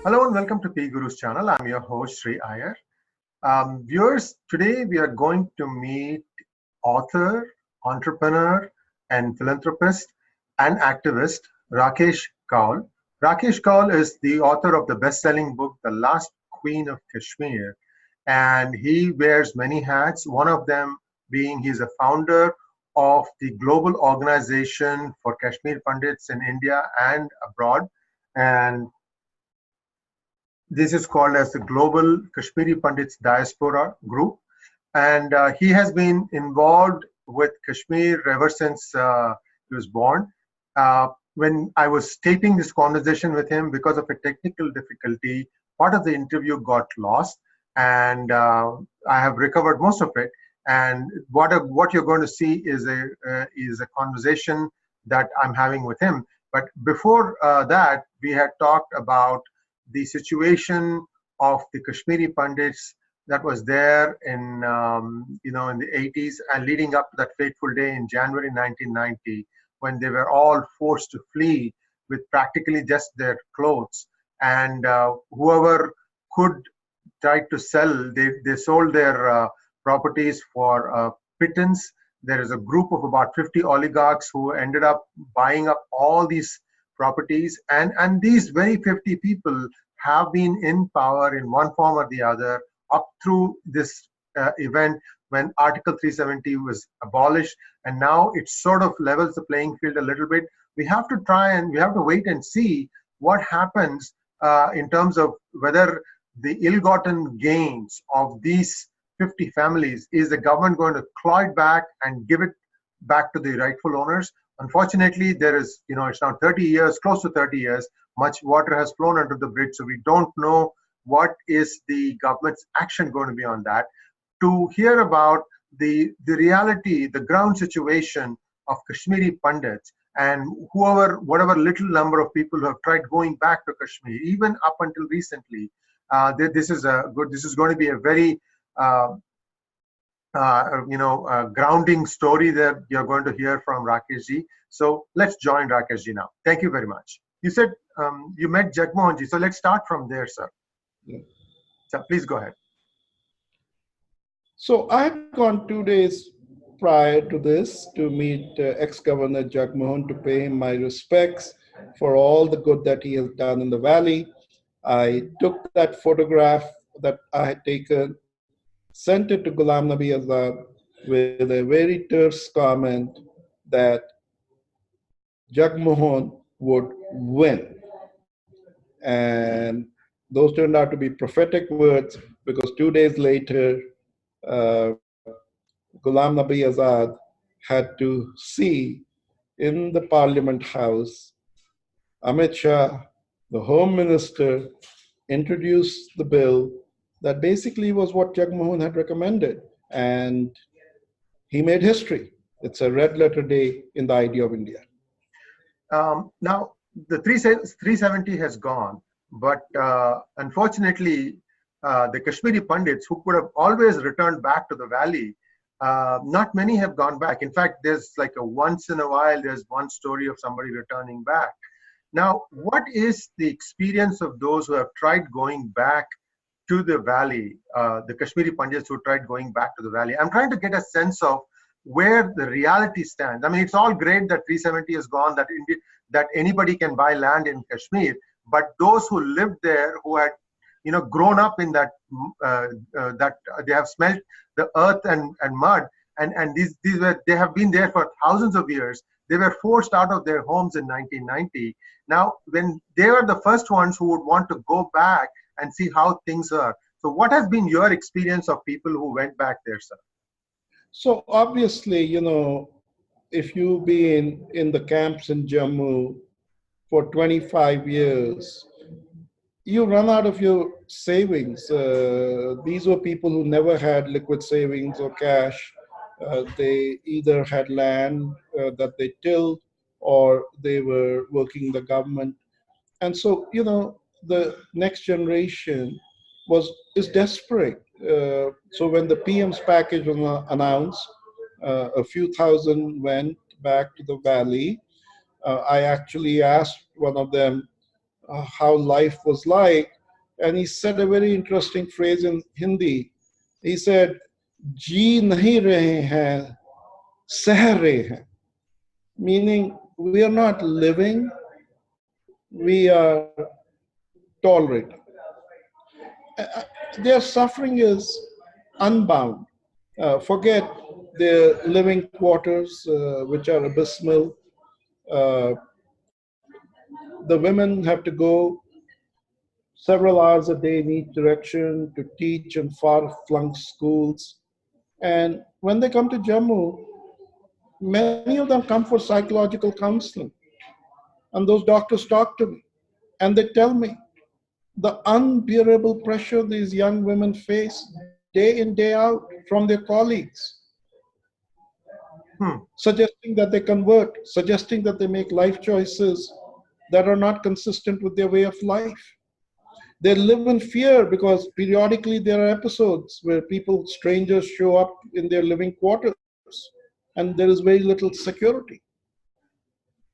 Hello and welcome to PGurus channel. I'm your host Sri Iyer. Viewers, today we are going to meet author, entrepreneur, and philanthropist and activist Rakesh Kaul. Rakesh Kaul is the author of the best-selling book, The Last Queen of Kashmir, and he wears many hats, one of them being he's a founder of the global organization for Kashmir Pandits in India and abroad. And this is called as the Global Kashmiri Pandits Diaspora group. And he has been involved with Kashmir ever since he was born. When I was taping this conversation with him, because of a technical difficulty, part of the interview got lost, and I have recovered most of it. And what you're going to see is a conversation that I'm having with him. But before that, we had talked about the situation of the Kashmiri Pandits that was there in in the 80s and leading up to that fateful day in January 1990, when they were all forced to flee with practically just their clothes, and whoever could try to sell, they sold their properties for pittance. There is a group of about 50 oligarchs who ended up buying up all these properties, and these very 50 people have been in power in one form or the other up through this event when Article 370 was abolished, and now it sort of levels the playing field a little bit. We have to wait and see what happens in terms of whether the ill-gotten gains of these 50 families, is the government going to claw it back and give it back to the rightful owners? Unfortunately, there is, it's now 30 years, close to 30 years, much water has flown under the bridge, so we don't know what is the government's action going to be on that. To hear about the reality, the ground situation of Kashmiri Pandits and whatever little number of people who have tried going back to Kashmir, even up until recently, this is going to be a very grounding story that you're going to hear from Rakesh ji. So let's join Rakesh ji now. Thank you very much. You said you met Jagmohan ji, so let's start from there, sir. Yeah. So please go ahead. So I had gone 2 days prior to this to meet ex-Governor Jagmohan to pay him my respects for all the good that he has done in the valley. I took that photograph that I had taken, sent it to Ghulam Nabi Azad with a very terse comment that Jagmohan would win. And those turned out to be prophetic words, because 2 days later, Ghulam Nabi Azad had to see in the Parliament House Amit Shah, the Home Minister, introduce the bill that basically was what Jagmohan had recommended. And he made history. It's a red letter day in the idea of India. Now, the 370 has gone, but unfortunately, the Kashmiri Pandits who could have always returned back to the valley, not many have gone back. In fact, there's like a once in a while, there's one story of somebody returning back. Now, what is the experience of those who have tried going back to the valley, the Kashmiri Pandits who tried going back to the valley? I'm trying to get a sense of where the reality stands. I mean, it's all great that 370 is gone, that anybody can buy land in Kashmir, but those who lived there, who had grown up in that, that they have smelt the earth and mud, and they have been there for thousands of years. They were forced out of their homes in 1990. Now, when they were the first ones who would want to go back and see how things are. So what has been your experience of people who went back there, sir? So obviously, if you've been in the camps in Jammu for 25 years, you run out of your savings. These were people who never had liquid savings or cash. They either had land that they tilled, or they were working the government. And so, the next generation is desperate. So when the PM's package was announced, A few thousand went back to the valley. I actually asked one of them how life was like, and he said a very interesting phrase in Hindi. He said, "जी नहीं रहे हैं, सह रहे हैं," meaning we are not living, we are tolerating. Their suffering is unbound. Forget their living quarters, which are abysmal. Uh, the women have to go several hours a day in each direction to teach in far-flung schools. And when they come to Jammu, many of them come for psychological counseling. And those doctors talk to me and they tell me the unbearable pressure these young women face day in, day out from their colleagues, suggesting that they convert, suggesting that they make life choices that are not consistent with their way of life. They live in fear because periodically there are episodes where people, strangers, show up in their living quarters and there is very little security.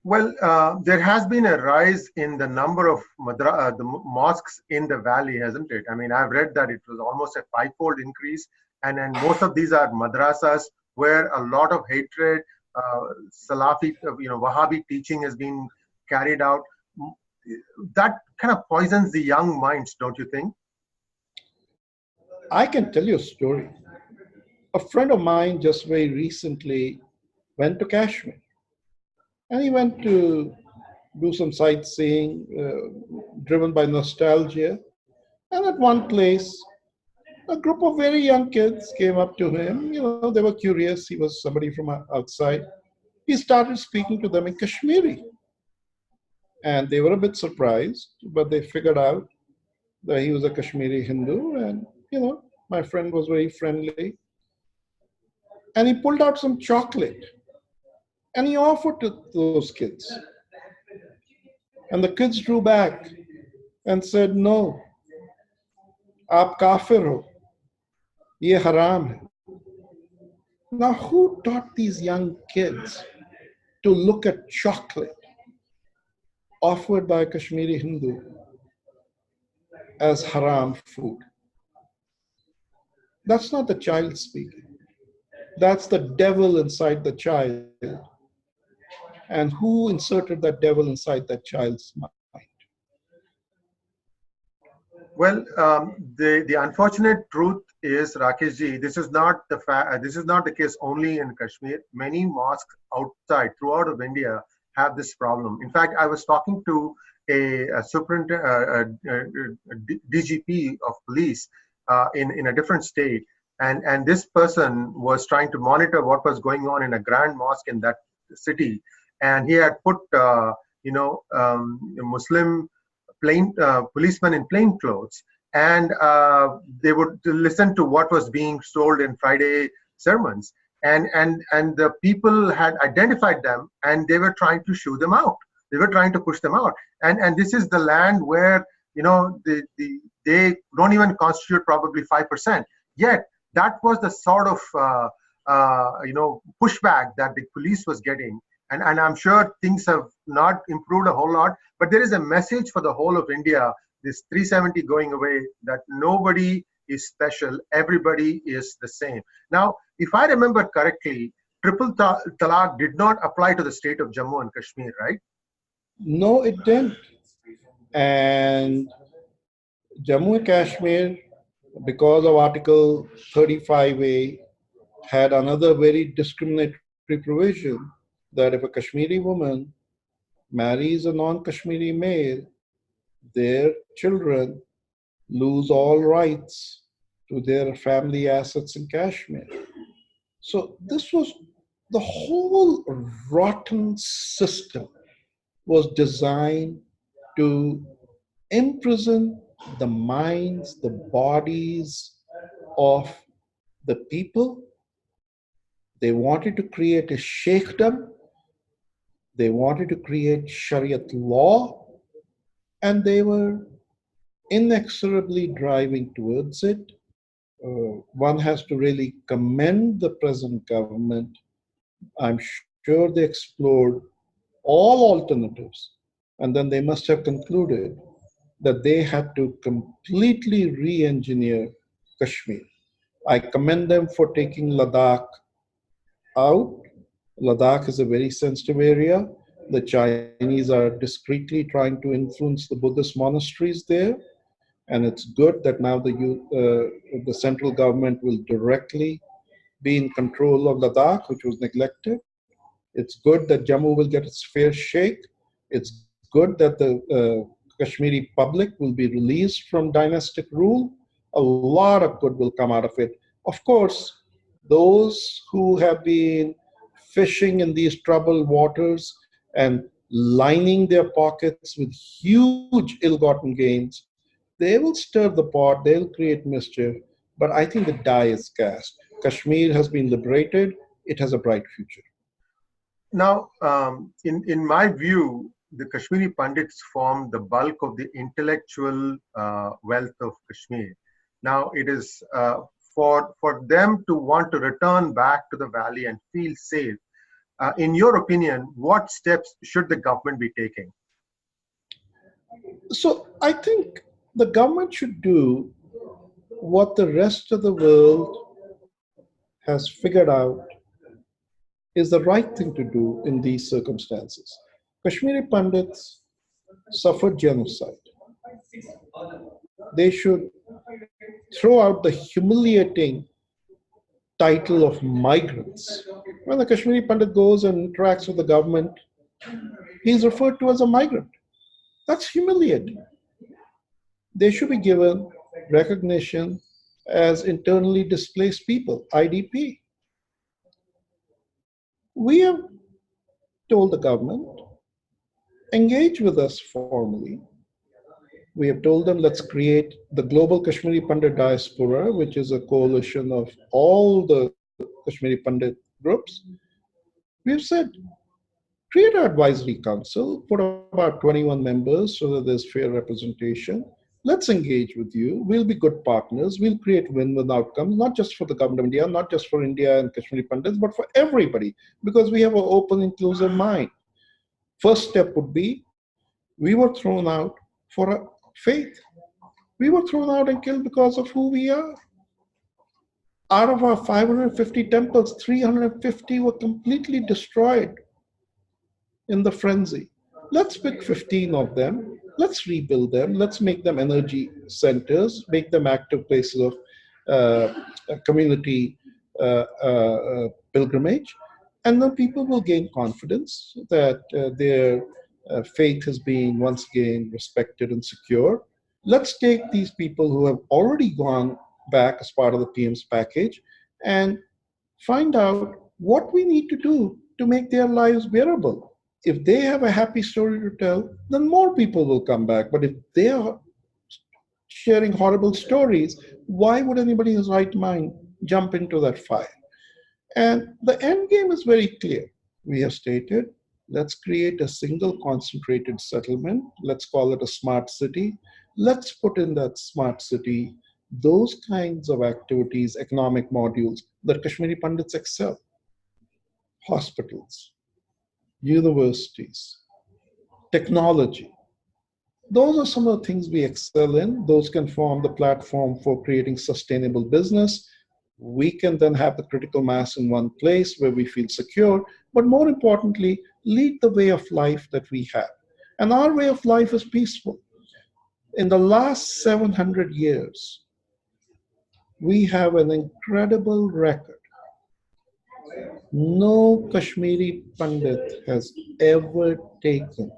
Well, there has been a rise in the number of mosques in the valley, hasn't it? I mean, I've read that it was almost a five-fold increase, and most of these are madrasas where a lot of hatred, Salafi, Wahhabi teaching has been carried out. That kind of poisons the young minds, don't you think? I can tell you a story. A friend of mine just very recently went to Kashmir, and he went to do some sightseeing, driven by nostalgia. And at one place, a group of very young kids came up to him. They were curious. He was somebody from outside. He started speaking to them in Kashmiri. And they were a bit surprised, but they figured out that he was a Kashmiri Hindu. And, my friend was very friendly. And he pulled out some chocolate and he offered to those kids. And the kids drew back and said, "No, aap kafir ho. Ye haram hai." Now, who taught these young kids to look at chocolate offered by a Kashmiri Hindu as haram food? That's not the child speaking. That's the devil inside the child. And who inserted that devil inside that child's mind? Well, the unfortunate truth is, Rakesh ji, this is not the case only in Kashmir. Many mosques outside throughout of India have this problem. In fact, I was talking to a DGP of police in a different state, and this person was trying to monitor what was going on in a grand mosque in that city, and he had put Muslim policemen in plain clothes, and they would listen to what was being told in Friday sermons, and the people had identified them, and they were trying to shoo them out. They were trying to push them out, and this is the land where they don't even constitute probably 5%. Yet that was the sort of pushback that the police was getting. And I'm sure things have not improved a whole lot, but there is a message for the whole of India, this 370 going away, that nobody is special, everybody is the same. Now, if I remember correctly, triple talaq did not apply to the state of Jammu and Kashmir, right? No, it didn't. And Jammu and Kashmir, because of Article 35A, had another very discriminatory provision that if a Kashmiri woman marries a non-Kashmiri male, their children lose all rights to their family assets in Kashmir. So this was the whole rotten system was designed to imprison the minds, the bodies of the people. They wanted to create a sheikhdom. They wanted to create Shariat law, and they were inexorably driving towards it. one has to really commend the present government. I'm sure they explored all alternatives, and then they must have concluded that they had to completely re engineer Kashmir. I commend them for taking Ladakh out. Ladakh is a very sensitive area. The Chinese are discreetly trying to influence the Buddhist monasteries there, and it's good that now the central government will directly be in control of Ladakh, which was neglected. It's good that Jammu will get its fair shake. It's good that the Kashmiri public will be released from dynastic rule. A lot of good will come out of it. Of course, those who have been fishing in these troubled waters and lining their pockets with huge ill gotten gains, they will stir the pot, they'll create mischief. But I think the die is cast. Kashmir has been liberated, it has a bright future. Now, in my view, the Kashmiri Pandits form the bulk of the intellectual wealth of Kashmir. Now, it is for them to want to return back to the valley and feel safe. In your opinion, what steps should the government be taking? So I think the government should do what the rest of the world has figured out is the right thing to do in these circumstances. Kashmiri Pandits suffered genocide. They should throw out the humiliating title of migrants. When the Kashmiri Pandit goes and interacts with the government, he's referred to as a migrant. That's humiliating. They should be given recognition as internally displaced people, IDP. We have told the government, engage with us formally. We have told them, let's create the Global Kashmiri Pandit Diaspora, which is a coalition of all the Kashmiri Pandit groups. We have said, create an advisory council, put about 21 members so that there's fair representation. Let's engage with you. We'll be good partners. We'll create win-win outcomes, not just for the government of India, not just for India and Kashmiri Pandits, but for everybody, because we have an open, inclusive mind. First step would be, we were thrown out for a faith. We were thrown out and killed because of who we are. Out of our 550 temples, 350 were completely destroyed in the frenzy. Let's pick 15 of them. Let's rebuild them. Let's make them energy centers, make them active places of community pilgrimage. And then people will gain confidence that their faith has been once again respected and secure. Let's take these people who have already gone back as part of the PM's package and find out what we need to do to make their lives bearable. If they have a happy story to tell, then more people will come back. But if they are sharing horrible stories, why would anybody in his right mind jump into that fire? And the end game is very clear. We have stated, let's create a single concentrated settlement. Let's call it a smart city. Let's put in that smart city those kinds of activities, economic modules that Kashmiri Pandits excel. Hospitals, universities, technology. Those are some of the things we excel in. Those can form the platform for creating sustainable business. We can then have the critical mass in one place where we feel secure, but more importantly, lead the way of life that we have. And our way of life is peaceful. In the last 700 years, we have an incredible record. No Kashmiri Pandit has ever taken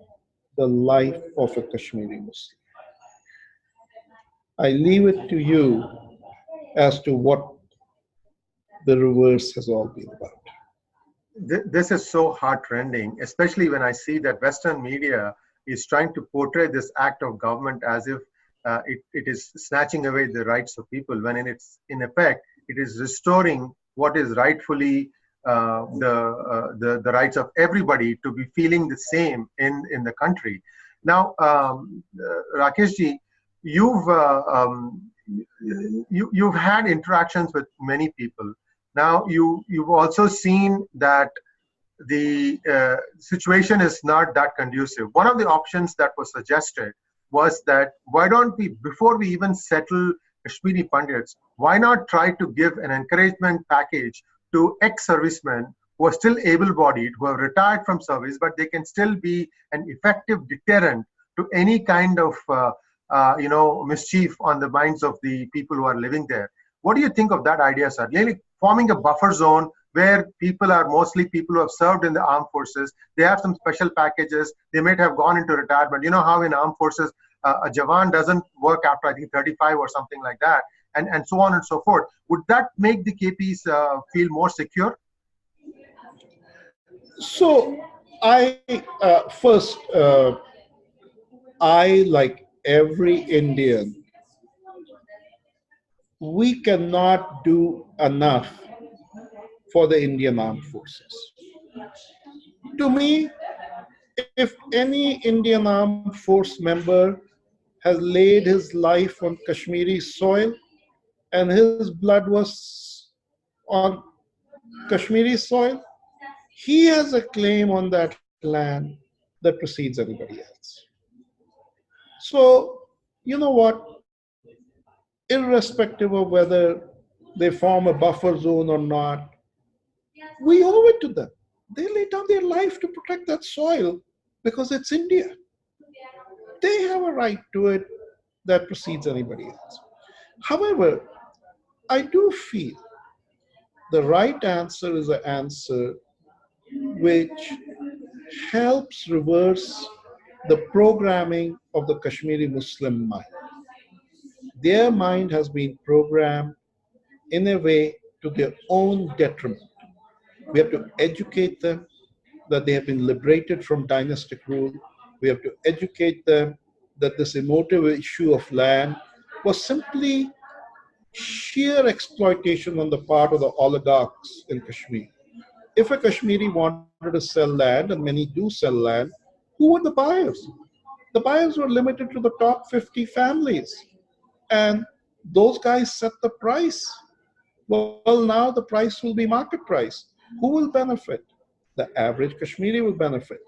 the life of a Kashmiri Muslim. I leave it to you as to what the reverse has all been about. This is so heartrending, especially when I see that Western media is trying to portray this act of government as if it is snatching away the rights of people, when in effect, it is restoring what is rightfully the rights of everybody to be feeling the same in the country. Now, Rakeshji, you've had interactions with many people. Now you've also seen that the situation is not that conducive. One of the options that was suggested was that why don't we, before we even settle Kashmiri Pandits, why not try to give an encouragement package to ex-servicemen who are still able-bodied, who have retired from service, but they can still be an effective deterrent to any kind of mischief on the minds of the people who are living there. What do you think of that idea, sir? Really forming a buffer zone where people are mostly people who have served in the armed forces. They have some special packages. They might have gone into retirement. You know how in armed forces, a Jawan doesn't work after, I think, 35 or something like that, and so on and so forth. Would that make the KPs feel more secure? So I first, I, like every Indian, we cannot do enough for the Indian Armed Forces. To me, if any Indian Armed Force member has laid his life on Kashmiri soil and his blood was on Kashmiri soil, he has a claim on that land that precedes anybody else. So, you know what? Irrespective of whether they form a buffer zone or not, we owe it to them. They laid down their life to protect that soil because it's India. They have a right to it that precedes anybody else. However, I do feel the right answer is an answer which helps reverse the programming of the Kashmiri Muslim mind. Their mind has been programmed in a way to their own detriment. We have to educate them that they have been liberated from dynastic rule. We have to educate them that this emotive issue of land was simply sheer exploitation on the part of the oligarchs in Kashmir. If a Kashmiri wanted to sell land, and many do sell land, who were the buyers? The buyers were limited to the top 50 families. And those guys set the price. Well, now the price will be market price. Who will benefit? The average Kashmiri will benefit.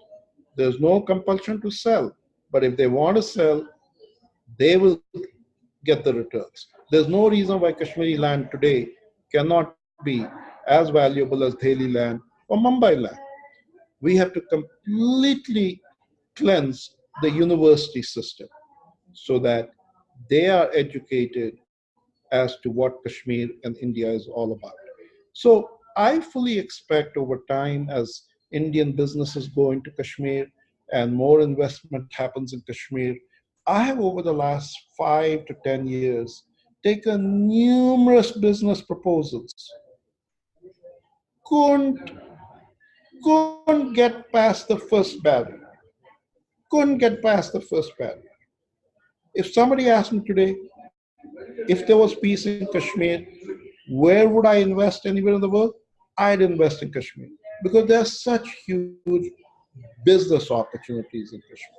There's no compulsion to sell. But if they want to sell, they will get the returns. There's no reason why Kashmiri land today cannot be as valuable as Delhi land or Mumbai land. We have to completely cleanse the university system so that they are educated as to what Kashmir and India is all about. So I fully expect over time, as Indian businesses go into Kashmir and more investment happens in Kashmir, I have over the last 5 to 10 years taken numerous business proposals. Couldn't, couldn't get past the first barrier. Couldn't get past the first barrier. If somebody asked me today, if there was peace in Kashmir, where would I invest anywhere in the world? I'd invest in Kashmir because there are such huge business opportunities in Kashmir.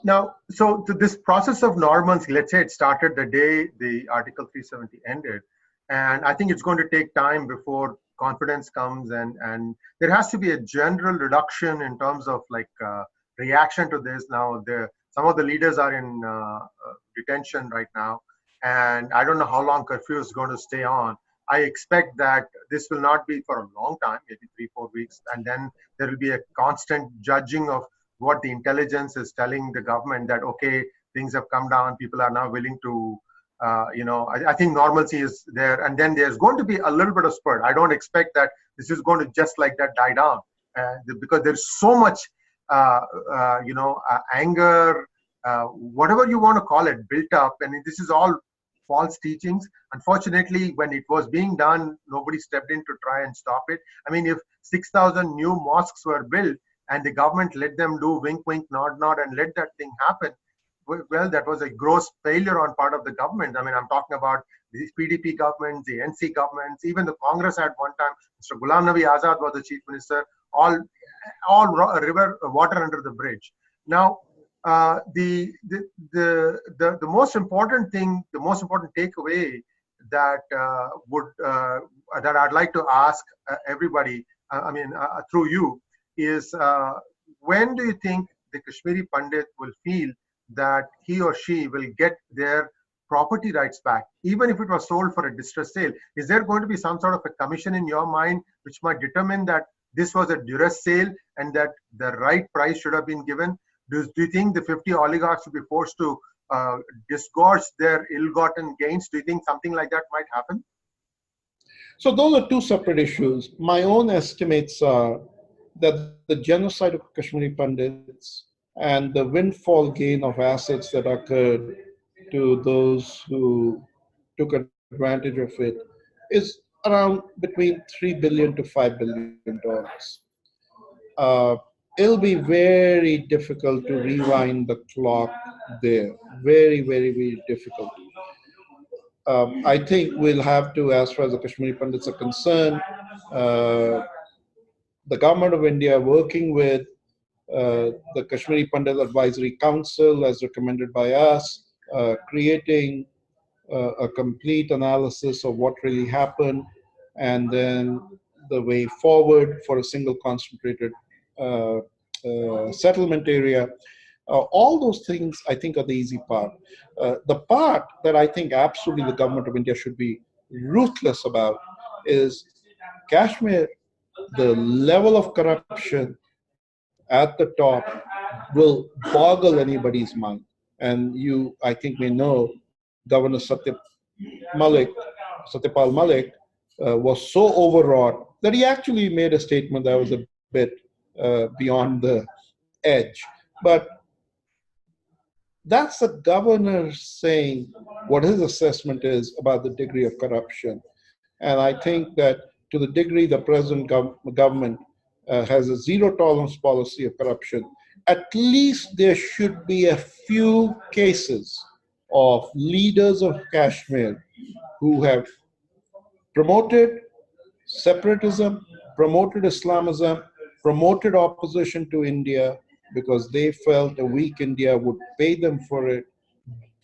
Now, so this process of normalcy, let's say it started the day the Article 370 ended, and I think it's going to take time before confidence comes, and there has to be a general reduction in terms of reaction to this. Now, some of the leaders are in detention right now, and I don't know how long curfew is going to stay on. I expect that this will not be for a long time, maybe 3-4 weeks, and then there will be a constant judging of what the intelligence is telling the government that, okay, things have come down, people are now willing to, I think normalcy is there. And then there's going to be a little bit of spurt. I don't expect that this is going to just like that die down because there's so much, anger, whatever you want to call it, built up. And this is all false teachings. Unfortunately, when it was being done, nobody stepped in to try and stop it. I mean, if 6,000 new mosques were built, and the government let them do wink, wink, nod, nod, and let that thing happen, well, that was a gross failure on part of the government. I mean, I'm talking about the PDP governments, the NC governments, even the Congress at one time. Mr. Ghulam Nabi Azad was the chief minister, all river water under the bridge. Now, The most important thing, the most important takeaway that that I'd like to ask everybody, through you, is when do you think the Kashmiri Pandit will feel that he or she will get their property rights back, even if it was sold for a distress sale? Is there going to be some sort of a commission in your mind which might determine that this was a duress sale and that the right price should have been given? Do you think the 50 oligarchs will be forced to disgorge their ill-gotten gains? Do you think something like that might happen? So those are two separate issues. My own estimates are that the genocide of Kashmiri Pandits and the windfall gain of assets that occurred to those who took advantage of it is around between $3 billion to $5 billion. Uh, it'll be very difficult to rewind the clock there. Very, very, very difficult. I think we'll have to, as far as the Kashmiri Pandits are concerned, uh, the government of India working with the Kashmiri Pandit Advisory Council, as recommended by us, creating a complete analysis of what really happened, and then the way forward for a single concentrated settlement area. All those things, I think, are the easy part. The part that I think absolutely the government of India should be ruthless about is Kashmir. The level of corruption at the top will boggle anybody's mind. And you, I think, may know Governor Malik, Satyapal Malik, was so overwrought that he actually made a statement that was a bit beyond the edge. But that's the governor saying what his assessment is about the degree of corruption. And I think that to the degree the present government has a zero tolerance policy of corruption, at least there should be a few cases of leaders of Kashmir who have promoted separatism, promoted Islamism, promoted opposition to India because they felt a weak India would pay them for it.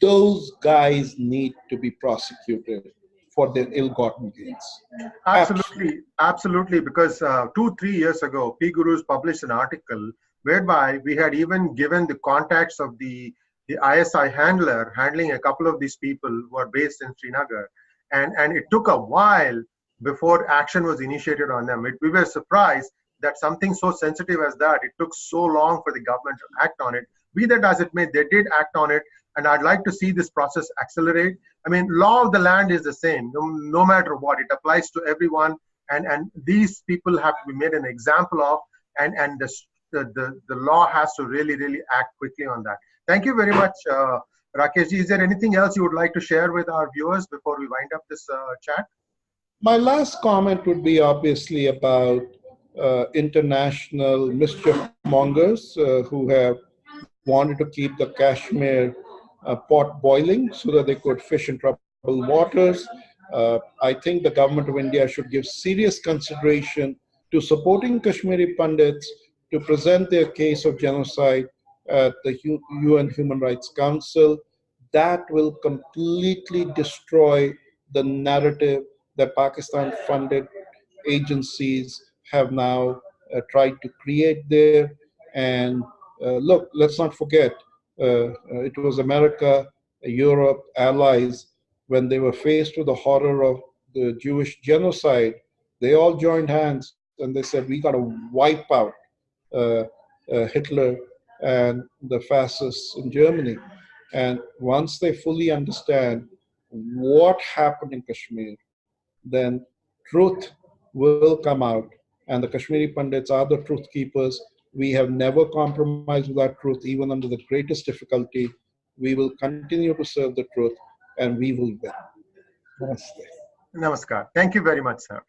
Those guys need to be prosecuted for their ill-gotten gains. Absolutely. Because 2-3 years ago, PGurus published an article whereby we had even given the contacts of the ISI handler handling a couple of these people who are based in Srinagar, and it took a while before action was initiated on them. We were surprised that something so sensitive as that, it took so long for the government to act on it. Be that as it may, they did act on it, and I'd like to see this process accelerate. I mean, law of the land is the same, no matter what. It applies to everyone, and these people have to be made an example of, and the law has to really, really act quickly on that. Thank you very much, Rakesh. Is there anything else you would like to share with our viewers before we wind up this chat? My last comment would be obviously about international mischief mongers who have wanted to keep the Kashmir pot boiling so that they could fish in troubled waters. I think the government of India should give serious consideration to supporting Kashmiri Pandits to present their case of genocide at the UN Human Rights Council. That will completely destroy the narrative that Pakistan-funded agencies have now tried to create there. And look, let's not forget, it was America, Europe, allies, when they were faced with the horror of the Jewish genocide, they all joined hands and they said, we got to wipe out Hitler and the fascists in Germany. And once they fully understand what happened in Kashmir, then truth will come out. And the Kashmiri Pandits are the truth keepers. We have never compromised with our truth, even under the greatest difficulty. We will continue to serve the truth, and we will win. Namaste. Namaskar. Thank you very much, sir.